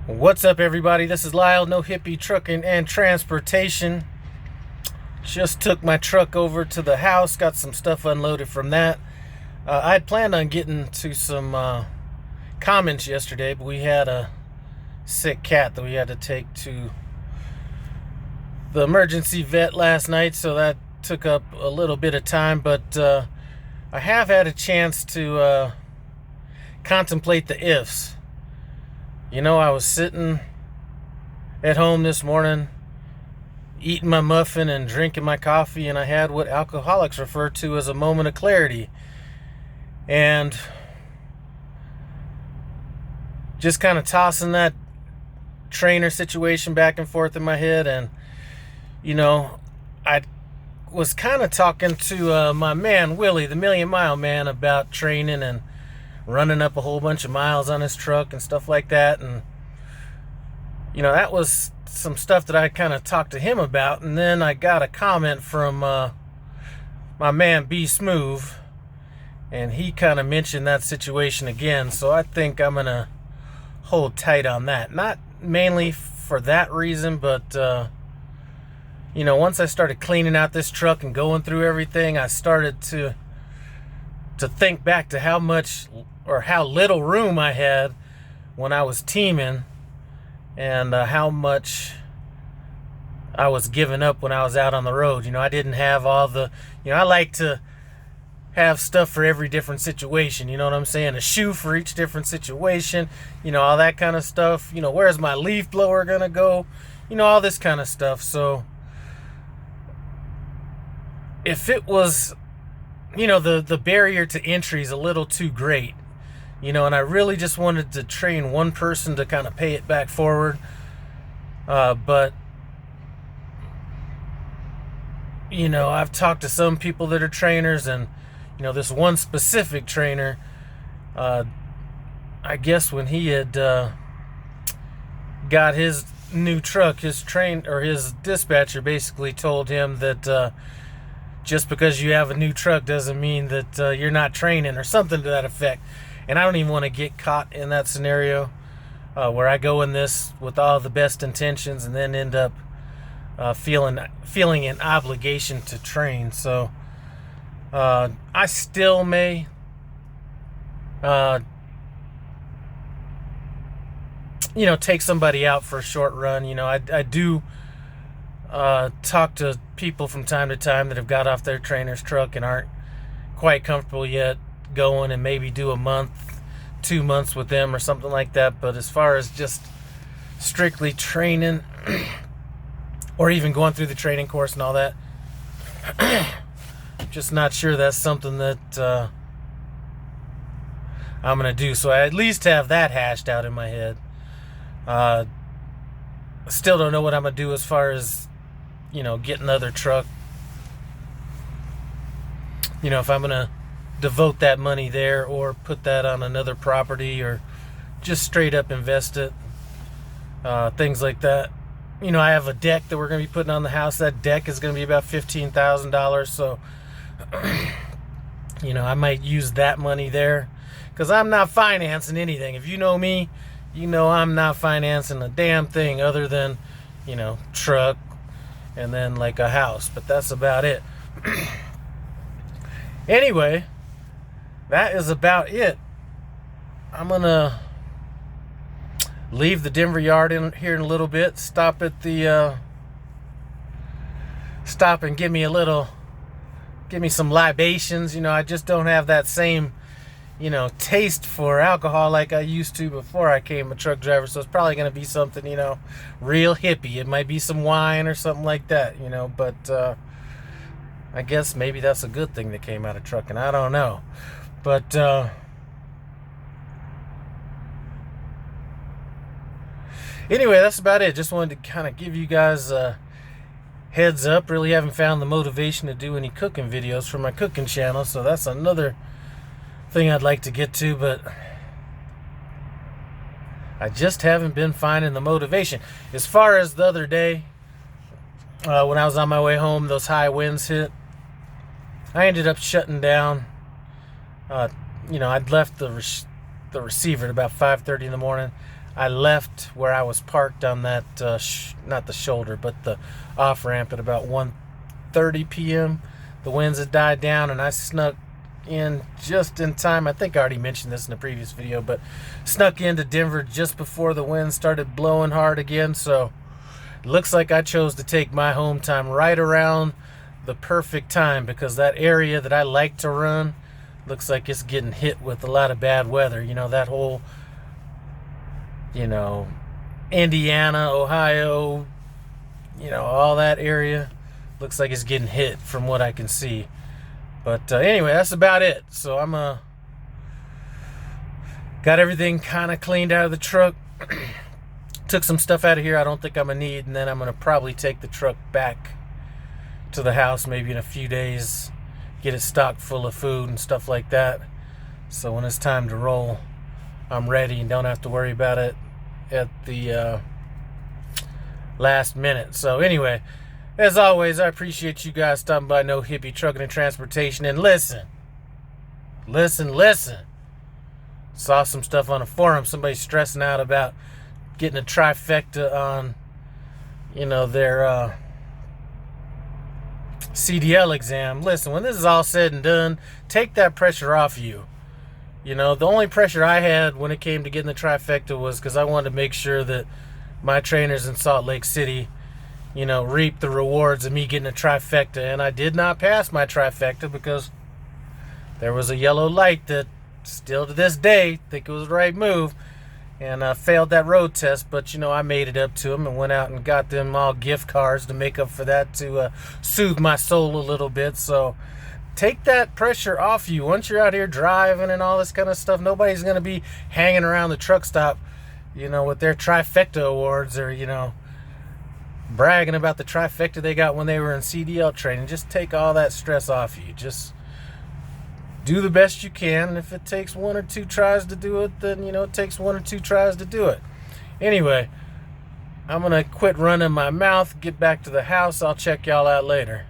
What's up, everybody? This is Lyle, No Hippie Trucking and Transportation. Just took my truck over to the house, got some stuff unloaded from that. I had planned on getting to some comments yesterday, but we had a sick cat that we had to take to the emergency vet last night, so that took up a little bit of time. But I have had a chance to contemplate the ifs. You know, I was sitting at home this morning, eating my muffin and drinking my coffee, and I had what alcoholics refer to as a moment of clarity. And just kind of tossing that trainer situation back and forth in my head. And, you know, I was kind of talking to my man, Willie, the Million Mile Man, about training and running up a whole bunch of miles on his truck and stuff like that. And you know, that was some stuff that I kind of talked to him about. And then I got a comment from my man B Smooth, and he kind of mentioned that situation again. So I think I'm gonna hold tight on that, not mainly for that reason, but you know, once I started cleaning out this truck and going through everything, I started to think back to how much or how little room I had when I was teaming, and how much I was giving up when I was out on the road. You know, I didn't have all the, you know, I like to have stuff for every different situation, you know what I'm saying? A shoe for each different situation, you know, all that kind of stuff. You know, where's my leaf blower gonna go? You know, all this kind of stuff. So if it was, you know, the barrier to entry is a little too great, you know, and I really just wanted to train one person to kind of pay it back forward. But, you know, I've talked to some people that are trainers, and, you know, this one specific trainer, I guess when he had got his new truck, his dispatcher basically told him that just because you have a new truck doesn't mean that you're not training, or something to that effect. And I don't even want to get caught in that scenario where I go in this with all the best intentions and then end up feeling an obligation to train. So I still may you know, take somebody out for a short run. You know, I do talk to people from time to time that have got off their trainer's truck and aren't quite comfortable yet going, and maybe do a month, 2 months with them or something like that. But as far as just strictly training or even going through the training course and all that, I'm just not sure that's something that I'm gonna do. So I at least have that hashed out in my head. Still don't know what I'm gonna do as far as, you know, get another truck. You know, if I'm gonna devote that money there or put that on another property or just straight up invest it, things like that. You know, I have a deck that we're gonna be putting on the house. That deck is gonna be about $15,000. So you know, I might use that money there, because I'm not financing anything. If you know me, you know I'm not financing a damn thing other than, you know, truck and then like a house, but that's about it. Anyway, that is about it. I'm gonna leave the Denver yard in here in a little bit, stop at the stop and give me some libations. You know, I just don't have that same, you know, taste for alcohol like I used to before I became a truck driver. So it's probably going to be something, you know, real hippie. It might be some wine or something like that, you know, but I guess maybe that's a good thing that came out of trucking. I don't know. But anyway, that's about it. Just wanted to kind of give you guys a heads up. Really haven't found the motivation to do any cooking videos for my cooking channel, so that's another thing I'd like to get to, but I just haven't been finding the motivation. As far as the other day, when I was on my way home, those high winds hit. I ended up shutting down. You know, I'd left the receiver at about 5:30 in the morning. I left where I was parked on that, not the shoulder, but the off-ramp at about 1:30 p.m. The winds had died down, and I snuck in just in time. I think I already mentioned this in the previous video, but snuck into Denver just before the wind started blowing hard again. So it looks like I chose to take my home time right around the perfect time, because that area that I like to run looks like it's getting hit with a lot of bad weather. You know, that whole, you know, Indiana, Ohio, you know, all that area looks like it's getting hit from what I can see. But anyway, that's about it. So I'm got everything kind of cleaned out of the truck. Took some stuff out of here I don't think I'm gonna need, and then I'm gonna probably take the truck back to the house maybe in a few days, get it stocked full of food and stuff like that, so when it's time to roll, I'm ready and don't have to worry about it at the last minute. So anyway, as always, I appreciate you guys stopping by No Hippie Trucking and Transportation. And listen. Saw some stuff on a forum. Somebody stressing out about getting a trifecta on, you know, their CDL exam. Listen, when this is all said and done, take that pressure off you. You know, the only pressure I had when it came to getting the trifecta was because I wanted to make sure that my trainers in Salt Lake City, you know, reap the rewards of me getting a trifecta. And I did not pass my trifecta because there was a yellow light that still to this day think it was the right move, and failed that road test. But you know, I made it up to them and went out and got them all gift cards to make up for that, to soothe my soul a little bit. So take that pressure off you. Once you're out here driving and all this kind of stuff, nobody's going to be hanging around the truck stop, you know, with their trifecta awards, or, you know, bragging about the trifecta they got when they were in CDL training. Just take all that stress off you. Just do the best you can. And if it takes 1 or 2 tries to do it, then, you know, it takes 1 or 2 tries to do it. Anyway, I'm going to quit running my mouth, get back to the house. I'll check y'all out later.